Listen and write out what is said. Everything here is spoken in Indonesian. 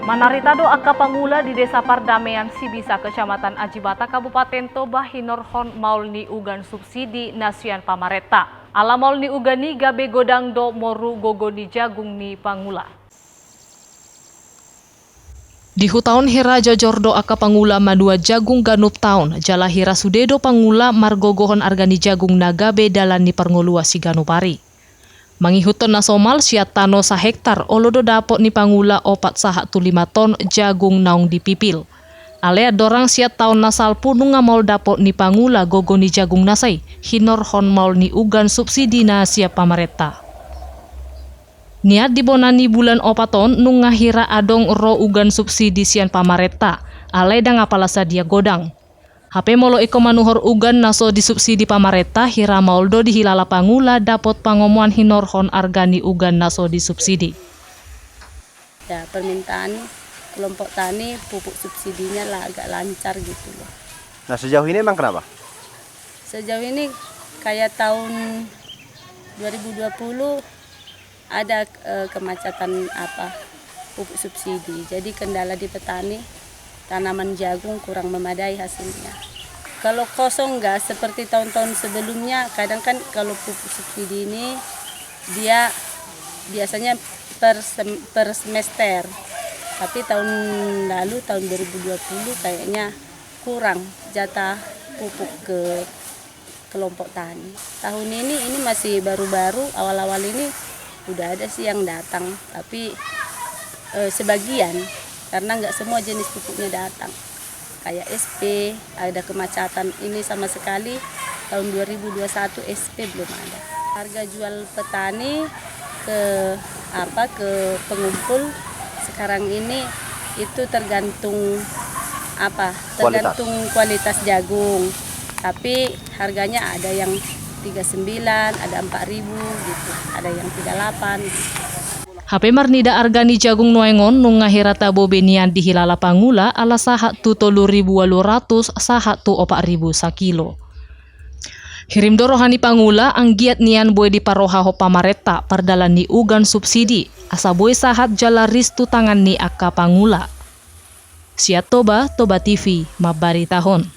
Manaritado aka pangula di Desa Pardamaian Sibisa, Kecamatan Ajibata, Kabupaten Toba, Hinorhon maul ni ugan subsidi nasian pamareta. Ala maul ni ugan ni gabe godang do moru gogo ni jagung ni pangula. Di hutaun hira jojordo aka pangula madua jagung ganup taun, jala hira sudedo pangula margogohon argani jagung nagabe dalan ni parngolua si ganupari. Mangihuton na somal siat tano sa hektar olodo dapot ni pangula 4,5 ton jagung naung dipipil. Alea dorang siat taon nasal punung ngamol dapot ni pangula gogo ni jagung nasay, hinorhon maul ni ugan subsidi na siap pamareta. Niat dibonani bulan 4 ton nung ngahira adong ro ugan subsidi sian pamareta, ale dang apalasa dia godang. HP molo eko manuhor ugan naso disubsidi pamareta hira mauldo di hilala pangula dapot pangomuan hinorhon argani ugan naso disubsidi. Ya, permintaan kelompok tani pupuk subsidinya lah agak lancar gitu loh. Nah, sejauh ini emang kenapa? Sejauh ini kayak tahun 2020 ada kemacetan pupuk subsidi. Jadi kendala di petani, tanaman jagung kurang memadai hasilnya. Kalau kosong enggak seperti tahun-tahun sebelumnya, kadang kan kalau pupuk subsidi ini dia biasanya per semester. Tapi tahun lalu, tahun 2020 kayaknya kurang jatah pupuk ke kelompok tani. Tahun ini masih baru-baru, awal-awal ini udah ada sih yang datang, tapi sebagian karena nggak semua jenis pupuknya datang. Kayak SP ada kemacetan ini sama sekali tahun 2021 SP belum ada. Harga jual petani ke pengumpul sekarang ini itu tergantung kualitas jagung. Tapi harganya ada yang 39, ada 4.000 gitu, ada yang 38. HP marnida argani jagung nuengon nung ngahirata bobenian di hilala pangula ala sahat tu 3.800 sahat tu 4.000 sakilo. Hirim dorohani pangula anggiat nian boy di paroha ho pamareta pardalan ni ugan subsidi asa boy sahat jala ristu tangan ni aka pangula. Siat Toba TV mabari tahun.